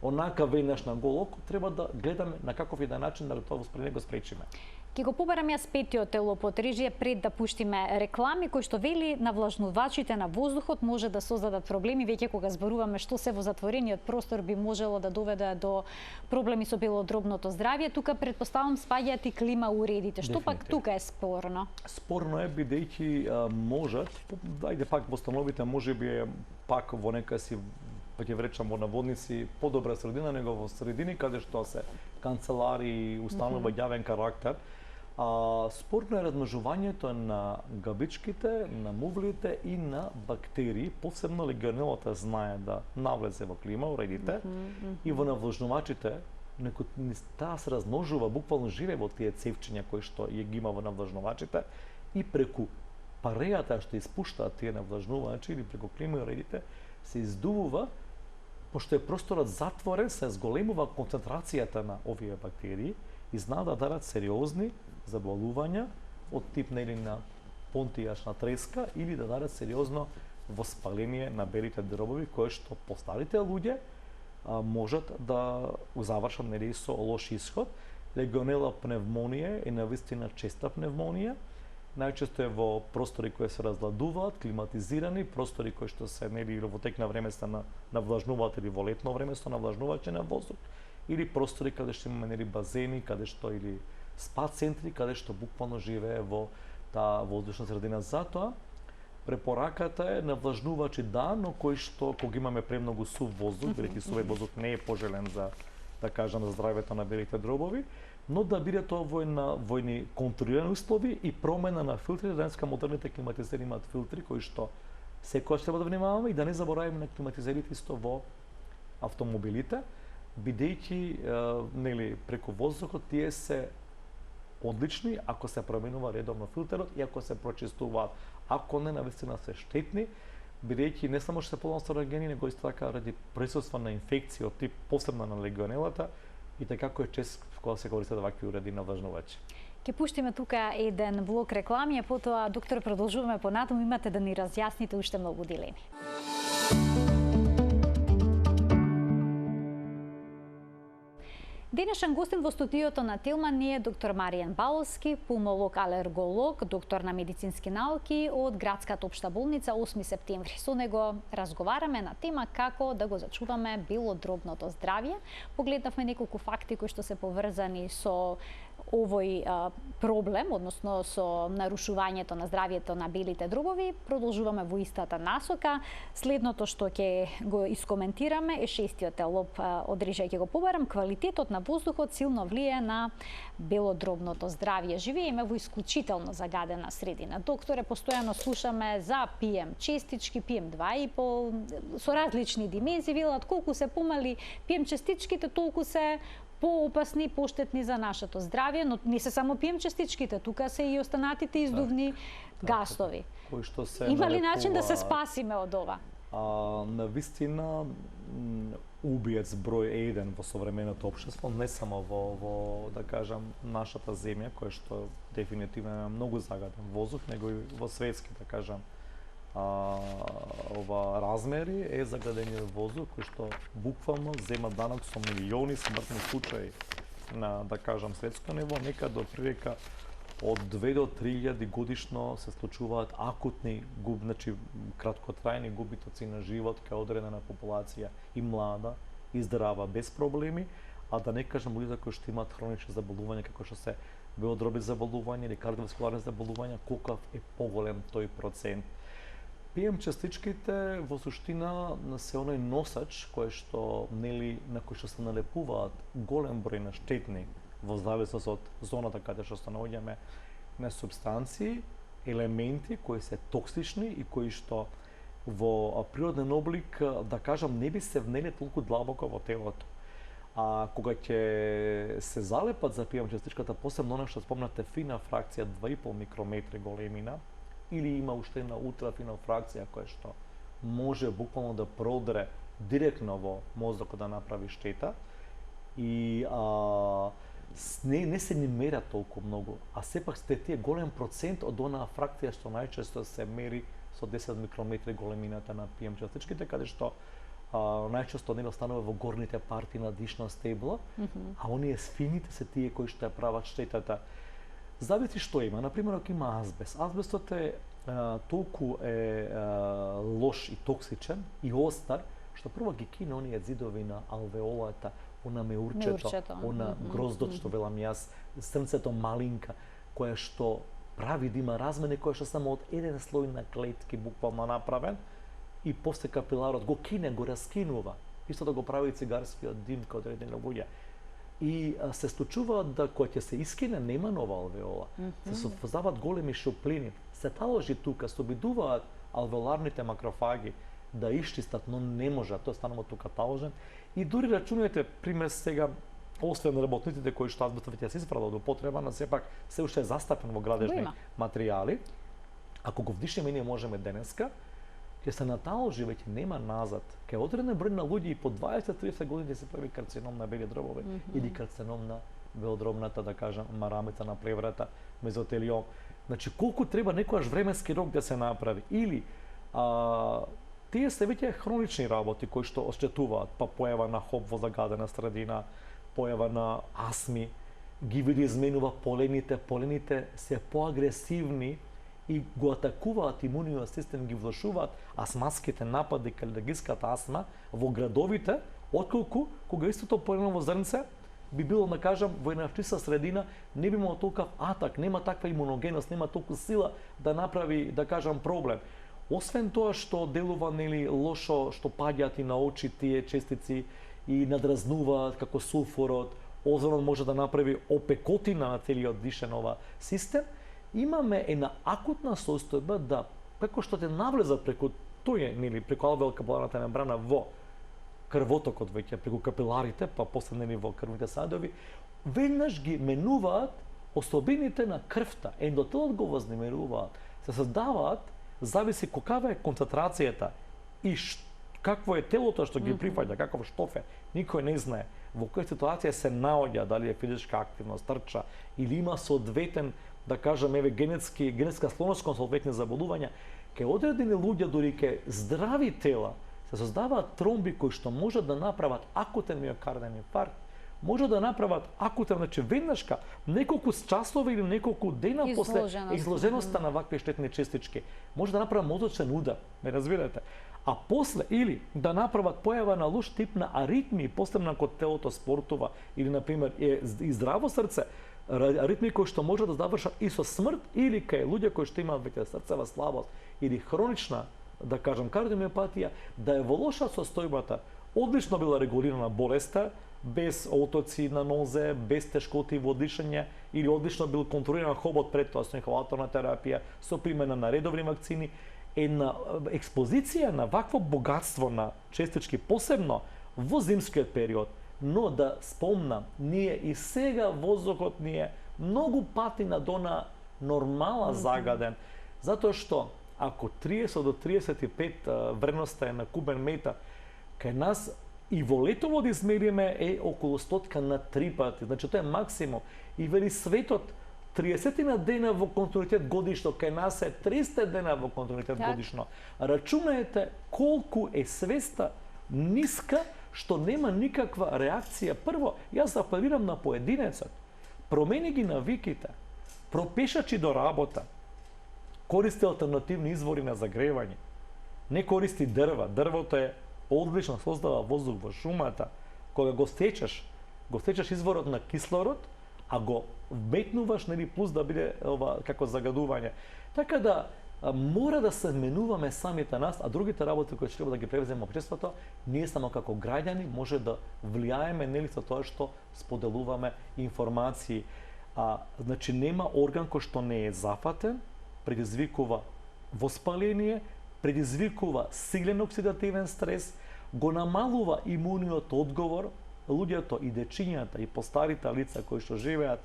онака веднаш на гол око, треба да гледаме на каков еден начин да тоа воспаление го спречиме. Ке го побарам јас петиот делоп од режија пред да пуштиме реклами, кој што вели навлажнувачите на воздухот може да создадат проблеми, веќе кога зборуваме што се во затворениот простор би можело да доведе до проблеми со белодробното здравје. Тука предпоставам спаѓаат и клима уредите. Што пак тука е спорно? Спорно е бидејќи можат, ајде пак постановите можеби е пак во некаси, па ќе речам во наводници, подобра средина него во средини каде што се канцелари и установа јавен карактер. Спорно е размножувањето на габичките, на мувлите и на бактерии, посебно легионелата знае да навлезе во клима уредите и во навлажнувачите таа се размножува, буквално живе во тие цевчиња кои што ја ги има во навлажнувачите и преку парејата што испуштаат тие навлажнувачи или преку клима уредите се издувува. Пошто е просторот затворен, се зголемува концентрацијата на овие бактерии и знаат да дадат сериозни заболувања од тип на понтијашна треска или да дадат сериозно воспаление на белите дробови, кое што постарите луѓе можат да завршат со лош исход. Легионела пневмонија е навистина честа пневмонија. Најчесто е во простори кои се разладуваат, климатизирани, простори кои што се во тек на време се навлажнуваат или во летно време со навлажнувачи на воздух, или простори каде што имаме базени, каде што или спа центри, каде што буквално живее во таа воздушна средина. Затоа препораката е навлажнувачи но кои што кога имаме премногу сув воздух, бидејќи сувиот воздух не е пожелен за за здравјето на белите дробови, но да биде тоа во контролирани услови и промена на филтри. Денеска модерните климатизери имаат филтри кои што секогаш треба да внимаваме и да не забораваме на климатизерите исто во автомобилите, бидејќи преку воздухот тие се одлични ако се променува редовно филтерот и ако се прочистуваат. Ако не, навистина се штетни, бидејќи не само што се полностаногени, него исто така ради присуство на инфекција од тип посебна на легионелата и така кој е чест кога се користат вакви уреди навлажнувачи. Ке пуштиме тука еден блок реклами, а потоа, доктор, продолжуваме понатаму, имате да ни разјасните уште многу дилеми. Денешен гостин во студиото на Телма ни е доктор Маријан Баловски, пулмолог-алерголог, доктор на медицински науки од Градската општа болница 8 септември. Со него разговараме на тема како да го зачуваме белодробното здравје. Погледнавме неколку факти кои што се поврзани со овој проблем, односно со нарушувањето на здравјето на белите дробови. Продолжуваме во истата насока. Следното што ќе го искоментираме е шестиот делоп од режија ќе го побарам. Квалитетот на воздухот силно влијае на белодробното здравје. Живееме во исклучително загадена средина. Докторе, постојано слушаме за PM честички, PM 2,5, со различни димензии, велат колку се помали PM честичките, толку се поопасни и поштетни за нашето здравје, но не се само PM честичките, тука се и останатите издувни гасови. Има ли начин да се спасиме од ова? Навистина, убиец број 1 во современото општество, не само во да кажам, нашата земја, која што дефинитивно е многу загаден воздух, него и во светски, да кажам, ова размери е загадениот воздух кој што буквално зема данок со милиони смртни случаи на, да кажам, светско ниво, некад до прилика од 2 до 3.000 годишно се случуваат акутни значи краткотрајни губитоци на живот кај одредена популација и млада и здрава без проблеми, а да не кажам луѓе кои што имаат хронични заболувања како што се белодробни заболувања или кардиоваскуларни заболувања, колкав е поголем тој процент. PM частичките во суштина се оној носач кој што на кој што се налепуваат голем број на штетни во зависност од зоната каде што се наоѓаме на супстанции, елементи кои се токсични и кои што во природен облик, да кажам, не би се внеле толку длабоко во телото. А кога ќе се залепат за PM частичката, посебно она што спомнате фина фракција 2,5 микрометри големина, или има уште една ултрафина фракција која што може буквално да продре директно во мозокот да направи штета и не се ни мерат толку многу, а сепак сте тие голем процент од онаа фракција што најчесто се мери со 10 микрометри големината на PM частичките, каде што најчесто не останува во горните парти на дишно стебло, а оние сфините се тие кои што ја прават штетата. Зависи што има. Например, ако има азбест. Азбестот е толку лош и токсичен и остар, што прво ги кине оние зидови на алвеолата, она меурчето, она гроздот, што велам јас, срцето малинка, кое што прави да има размени, кое што само од еден слој на клетки буквално направен, и после капиларот го кине, го раскинува. Исто да го прави цигарскиот дим кај одредени луѓе. И се случува да кога ќе се искине нема нова алвеола. Се создаваат големи шуплини. Се таложи тука, се обидуваат алвеоларните макрофаги да ишчистат, но не може, тоа станува тука таложен. И дури рачунете, пример сега, освен работниците кои што азбестот ќе се испрала до потреба, но сепак се уште е застапен во градежни материјали. Ако го вдишеме, ние можеме денеска, ќе се наталожи, веќе нема назад. Ке одреден број на луѓе и по 20-30 години се прави карцином на бели дробови или карцином на белодробната, да кажам, марамица на плеврата, мезотелиом. Значи, колку треба некојаш временски рок да се направи? Или тие се веќе хронични работи кои што оштетуваат, па појава на хоп во загадена средина, појава на асми, ги види изменува полените, полените се поагресивни и го атакуваат имуниот систем, ги влошуваат асматските напади, алергиската асма во градовите, отколку кога истото поленово зрнце би било, да кажам, во една чиста средина, не би имало толкав атак, нема таква имуногеност, нема толку сила да направи, да кажам, проблем. Освен тоа што делува нели лошо, што паѓаат и на очи тие честици и надразнуваат како сулфурот, озонот може да направи опекотина на целиот дишенова систем, имаме една акутна состојба да, како што те навлеза преку тој, нели, преку алвеол-капиларната мембрана во крвотокот веќе, преку капиларите, па после нели во крвните садови, веднаш ги менуваат особините на крвта, ендотелот го вознемируваат, се создаваат, зависи каква е концентрацијата и какво е телото што ги прифаќа, каков штоф е, никој не знае. Во која ситуација се наоѓа, дали е физичка активност, трча или има соодветен, да кажам, генетска склоност кон соодветни заболувања, ке одредени луѓе, дури ке здрави тела, се создаваат тромби кои што можат да направат акутен миокарден инфаркт, може да направат акутен, значи веднашка, неколку часови или неколку дена после изложеноста на вакви штетни частички, може да направат мозочен удар, ме разбирате? А после, или да направат појава на лош тип на аритмии, посебно кога телото спортува, или, например, е и здраво срце, аритмии кои што може да завршат и со смрт, или кај луѓе кои што имаат веќе срцева слабост, или хронична, да кажам, кардиомиопатија, да е во лоша состојбата, одлично била регулирана болеста, без отоци на нозе, без тешкоти во дишење, или одлично бил контролиран хобот пред тоа со инхалаторна терапија, со примена на редовни вакцини, една експозиција на вакво богатство на честички, посебно во зимскиот период, но да спомнам, ние и сега воздухот ни е многу пати надона нормала загаден, затоа што ако 30 до 35 вредноста е на кубен метар, кај нас и во летово да измериме е околу 100 на 3 пати, значи тоа е максимум. И вели светот 30 дена во континуитет годишно, кај нас е 300 дена во континуитет годишно. Рачунајте колку е свеста ниска, што нема никаква реакција. Прво, јас апелирам на поединецот, промени ги навиките, пропешачи до работа, користи алтернативни извори на загревање, не користи дрва. Дрвото е одлично создава воздух во шумата. Кога го стечеш изворот на кислород, а го вметнуваш, нели, плюс да биде како загадување. Така да мора да се менуваме самите нас, а другите работи кои треба да ги превземе општеството, ние само како граѓани може да влијаеме, нели, со тоа што споделуваме информации. Значи нема орган кој што не е зафатен, предизвикува воспаление, предизвикува силен оксидативен стрес, го намалува имуниот одговор, луѓето и дечињата и постарите лица кои што живеат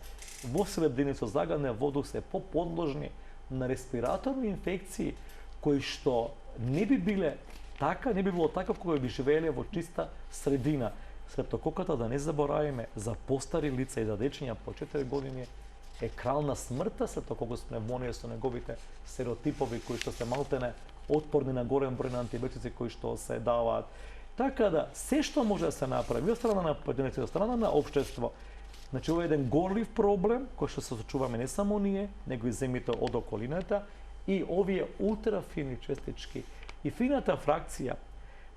во средини со загаден воздух се поподложни на респираторни инфекции кои што не би било така кога би живееле во чиста средина. Стрептококата, да не забораваме, за постари лица и за дечиња по 4 години е крал на смртта, стрептококус пневмонија со неговите серотипови кои што се малтене отпорни на голем број на антибиотици кои што се даваат. Така да, се што може да се направи од страна на поединеци, од страна на општество, Значи, ова е еден горлив проблем, кој што се сочуваме не само ние, него и земјите од околината, и овие ултрафини честички и фината фракција,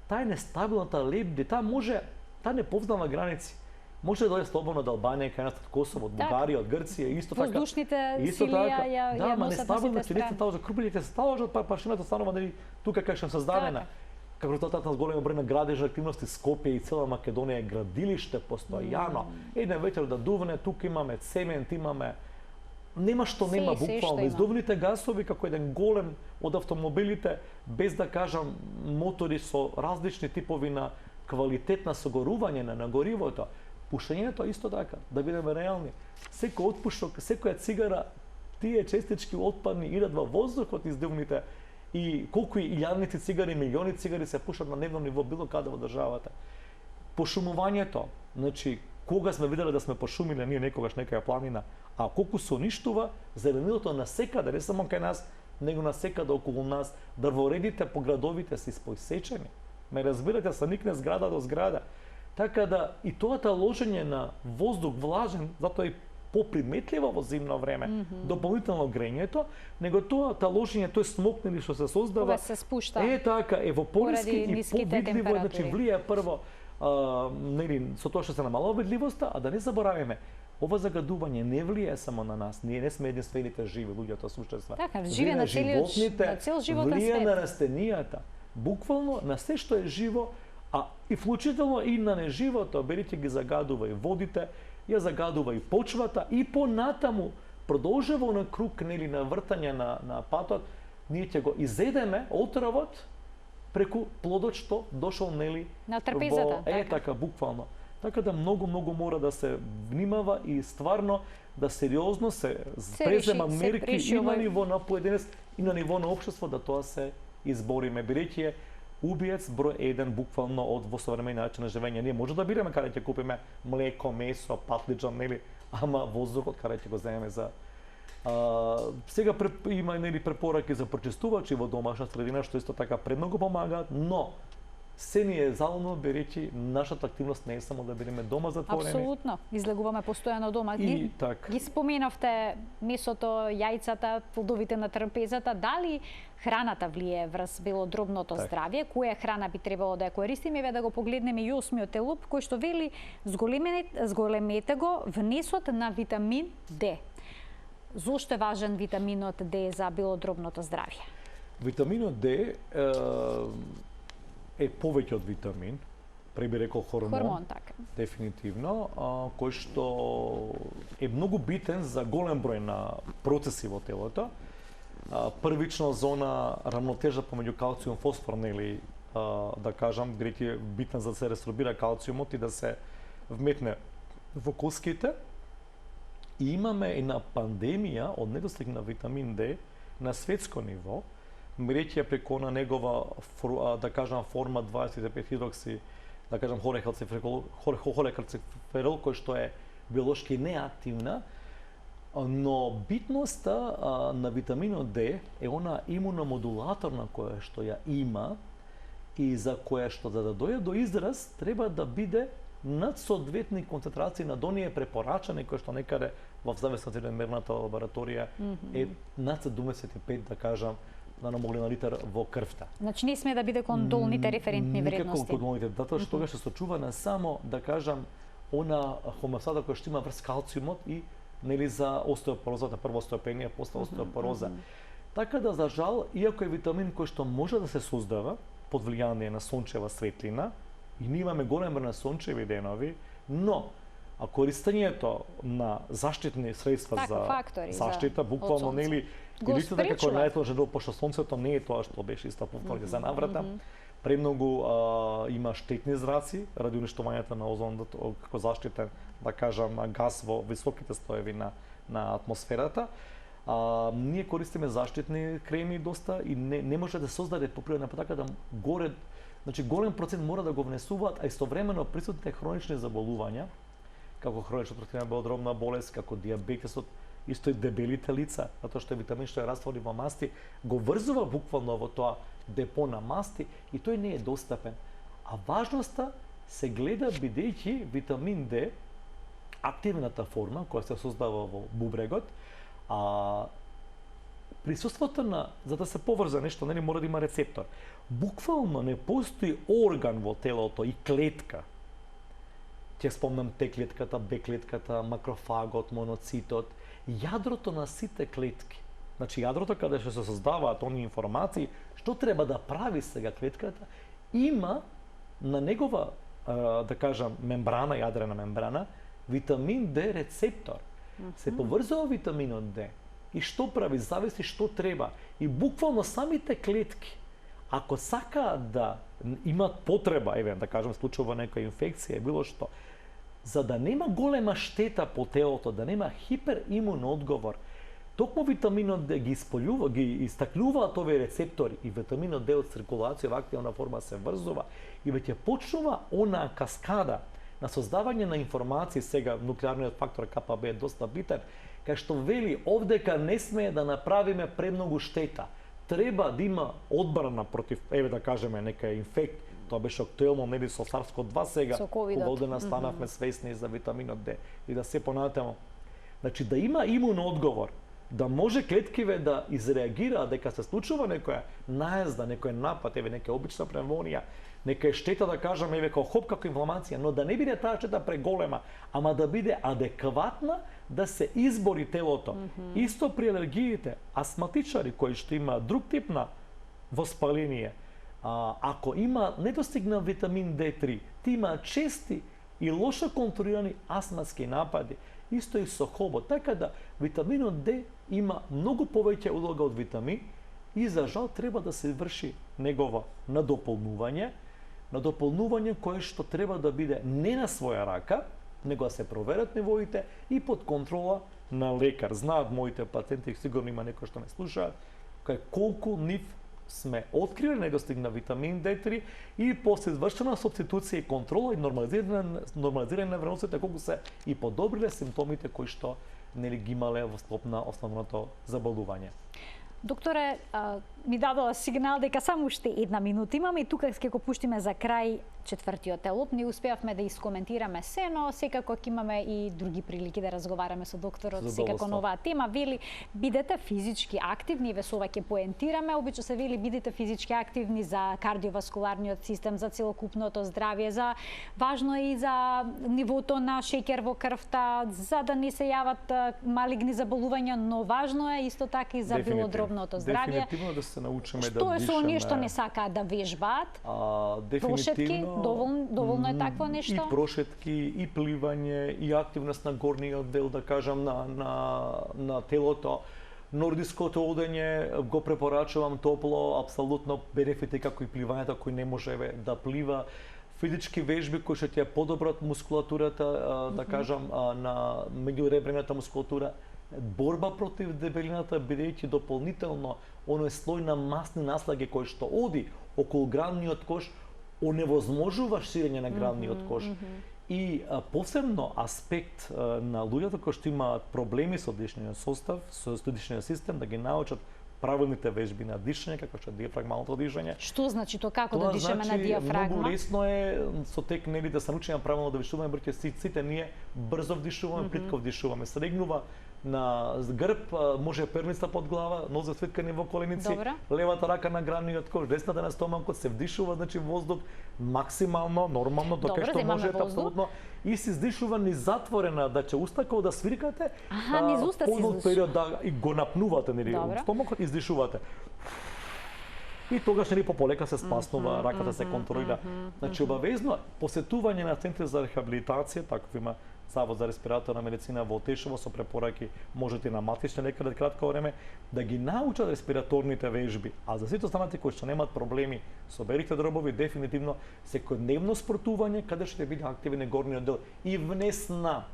таа е нестабилната лебди, таа не познава граници. Може да дојде слободно од Албанија, кај нас од Косово, од Бугарија, од Грција, исто така. Воздушните сили ја носат на сите страни. Да, крупните се сталожат, па прашината станува нели тука кај што создадена. Како резултат на голем број на градежни активности, Скопје и цела Македонија е градилиште постојано. Еден ветер да дувне, тука имаме цемент, имаме нема што нема буквално. Издувните гасови како еден голем од автомобилите, без да кажам мотори со различни типови на квалитет на согорување на горивото. Пушењето исто така, да бидеме реални. Секој отпушок, секоја цигара, тие честички отпадни идат во воздухот издувните и колку и илјадници цигари, милиони цигари се пушат на дневно ниво било каде во државата. Пошумувањето, значи кога сме виделе да сме пошумиле ние некогаш некоја планина, а колку се уништува зеленилото насекаде, не само кај нас, него насекаде околу нас, дрворедите по градовите се испоисечени. Ме разбирате, се никне зграда до зграда. Така да и тоата ложење на воздух влажен, затоа е поприметливо во зимно време, дополнително грењето, него тоата ложење, тој смок нели што се создава, кога се спушта. Така, во пониски и повидливо, значи влијае прво нели со тоа што се намалува видливоста, а да не забораваме, ова загадување не влијае само на нас. Ние не сме единствените живи луѓето суштества. Така, живе на цел животен свет. Влијае на растенијата, буквално на се што е живо, а и вклучително и на неживото, берите ги загадува и водите, ја загадува и почвата и понатаму продолжува на круг нели на вртање на патот, ние ќе го изедеме отровот преку плодот што дошол нели на трпезата. Така буквално. Така да многу мора да се внимава и стварно да сериозно се презема мерки и на ниво на поединец и на ниво на општество да тоа се избориме, бидејќи убиец број 1 буквално од во современи начин на живење. Ние може да биреме каде ќе купиме млеко, месо, патлиџан, нели, ама воздухот каде ќе го земеме за сега има нели препораки за прочистувачи во домашна средина што исто така премногу помагаат, но се ни е зално берејќи нашата активност не е само да бидеме дома затворени. Апсолутно, излегуваме постојано дома. И ги споменавте месото, јајцата, плодовите на трпезата, дали храната влијае врз белодробното здравје, која храна би требало да ја користиме, еве да го погледнеме и 8-миот елуп кој што вели зголемете го внесот на витамин Д. Зошто е важен витаминот Д за белодробното здравје? Витаминот Д е повеќе од витамин, би рекол хормон, така. Дефинитивно, кој што е многу битен за голем број на процеси во телото. Првична зона рамнотежа помеѓу калциум фосфор, нели, да кажам, бидејќи битна за да се ресорбира калциумот и да се вметне во коските. И имаме една пандемија од недостиг на витамин Д на светско ниво, бидејќи преку на негова, да кажам, форма 25 хидрокси, да кажам, хорекалциферол, кој што е биолошки неактивна, но битноста на витаминот Д е она имуномодулаторна која што ја има и за која што за да дојде до израз треба да биде над соодветни концентрации на оние препорачани кои што некаде во зависност од мерната лабораторија е над 75, да кажам, наномогли на литар во крвта. Значи не сме да биде кон долните референтни вредности. Никако кон долните, затоа што тогаш се сочува на само, да кажам, она хомеостата која што има врз калциумот и нели за остеопорозата, прво остеопенија, после остеопороза. Така да, за жал, иако е витамин кој што може да се создава под влијание на сончева светлина, и ние имаме голем број на сончеви денови, но а користењето на заштитни средства за заштита, буквално, нели, или исто така како најсложен дел, пошто сонцето не е тоа што беше истапувано за наврата, премногу има штетни зраци, ради уништувањето на озонот како заштитен, да кажам, газ во високите слоеви на атмосферата. Ние користиме заштитни креми доста и не може да се создаде по природна така да горе, значи голем процент мора да го внесуваат, а истовремено присутните хронични заболувања, како хронична обструктивна белодробна болест, како диабетесот, исто и дебелите лица, затоа што е витамин што е раствори во масти, го врзува буквално во тоа депо на масти и тој не е достапен. А важноста се гледа бидејќи витамин Д, активната форма која се создава во бубрегот, присуството на, за да се поврзе нешто, нели мора да има рецептор. Буквално не постои орган во телото и клетка. Ќе спомнам Т клетката, Б клетката, макрофагот, моноцитот, јадрото на сите клетки. Значи јадрото каде што се создаваат оние информации, што треба да прави сега клетката, има на негова, да кажам, мембрана, јадрена мембрана, витамин Д рецептор. Се поврзува витаминот Д. И што прави? Зависи што треба. И буквално самите клетки, ако сакаат да имат потреба, еве да кажам случува некоја инфекција, било што, за да нема голема штета по телото, да нема хиперимун одговор, токму витаминот Д ги исполјува, ги истакнуваат овие рецептори и витаминот Д од циркулација во активна форма се врзува и веќе почнува онаа каскада на создавање на информации. Сега нуклеарниот фактор КПБ е доста битен, кај што вели овдека не смее да направиме премногу штета. Треба да има одбрана против, еве да кажеме, некај инфект. Тоа беше актуелно, нели со SARS-CoV-2 сега, кога овде настанавме свесни за витаминот Д и да се понатамо. Значи да има имун одговор, да може клеткиве да изреагираат дека се случува некоја наезда, некој напад, еве нека обична пневмонија, нека штета да кажеме еве како хоп како инфламација, но да не биде таа штета преголема, ама да биде адекватна да се избори телото. Исто при алергиите, астматичари кои што има друг тип на воспаление, ако има недостигнат витамин D3, ти има чести и лошо контролирани астматски напади. Исто и со хобот. Така да витаминот Д има многу повеќе улога од витамин и за жал треба да се врши негово надополнување кое што треба да биде не на своја рака, него да се проверат нивоите и под контрола на лекар. Знаат моите пациенти, сигурно има некои што ме слушаат, кај колку нив сме открили недостиг на витамин D3 и после извршена субституција и контрола и нормализирање на вреносите, колку се и подобриле симптомите кои што нели ги имале во склоп на основното заболување. Докторе, ми дадоа сигнал дека само уште една минута имаме и тука ќе го пуштиме за крај четвртиот елоп. Не успеавме да искоментираме се, но секако ќе имаме и други прилики да разговараме со докторот секако на оваа тема. Вели, бидете физички активни, ве со ова ќе поентираме. Обично се вели бидете физички активни за кардиоваскуларниот систем, за целокупното здравје, за важно е и за нивото на шеќер во крвта, за да не се јават малигни заболувања, но важно е исто така и за белодробното здравје. Дефинитивно да се научиме да дишеме. Што е со оние што не сакаат да вежбаат? Прошетки, доволно е такво нешто? И прошетки, и пливање, и активност на горниот дел, да кажам, на телото. Нордиското одење го препорачувам топло, апсолутно бенефити како и пливањето кој не може да плива. Физички вежби кои што ќе подобрат мускулатурата, да кажам, на меѓуребрената мускулатура. Борба против дебелината, бидејќи дополнително оној слој на масни наслаги кој што оди околу градниот кош оневозможува ширење на градниот кош. И посебно аспект на луѓето кои што имаат проблеми со дишниот состав, со дишниот систем, да ги научат правилните вежби на дишање, како што е диафрагмалното дишање. Што значи тоа, како да дишаме на диафрагма? Многу лесно е со тек нели да се научиме правилно да дишуваме, бидејќи сите ние брзо вдишуваме, плитко вдишуваме. Срегнува на грб, може перница под глава, нозе свиткани во коленици, левата рака на градниот кош, десната на стомакот, се вдишува, значи воздух максимално, нормално, до кај што може, апсолутно, и се издишува низ затворена, да ќе уста како да свиркате, подолг период да го напнувате, нели, стомакот, издишувате. И тогаш нели полека се спаснува, раката се контролира. Значи обавезно посетување на центри за рехабилитација, таков има Завод за респираторна медицина во Тешево со препораки, можете на матични лекари кратко време да ги научат респираторните вежби. А за сите останати кои што немаат проблеми со белите дробови, дефинитивно секојдневно спортување каде што ќе биде активен горниот дел и внес на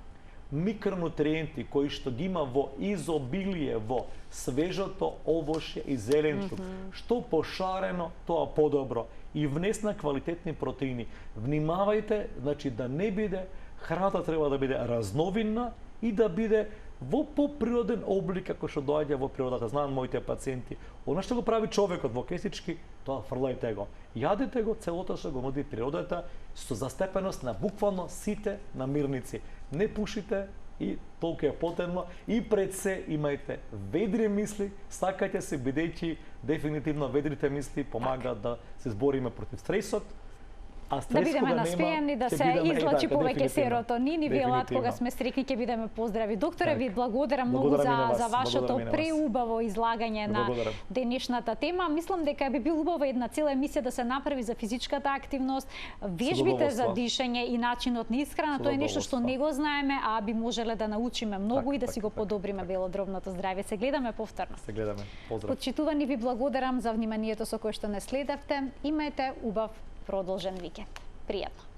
микронутриенти кои што ги има во изобилие во свежото овошје и зеленчук. Што пошарено, тоа подобро. И внес на квалитетни протеини. Внимавајте, значи да не биде, храната треба да биде разновидна и да биде во поприроден облик како што доаѓа во природата. Знаат моите пациенти, она што го прави човекот во кесички, тоа фрлајте го. Јадете го целото што го нуди природата со застепеност на буквално сите намирници. Не пушите и толку е потребно и пред се имајте ведри мисли, сакајте се, бидејќи дефинитивно ведрите мисли помагаат да се збориме против стресот. Да бидеме наспејани, да се излачи повеќе серотонин и вие лат кога сме срекни ќе бидеме поздрави. Докторе, ви благодарам многу за вашето преубаво излагање на денешната тема. Мислам дека би бил убаво една цела емисија да се направи за физичката активност, вежбите за дишење и начинот на исхрана. Тоа е нешто што не го знаеме, а би можеле да научиме многу и да си го подобриме белодробното здравје. Се гледаме повторно. Се гледаме. Поздрав. Почитувани, ви благодарам за вниманието со кое што не следевте. Имајте убав продолжен викенд. Пријатно.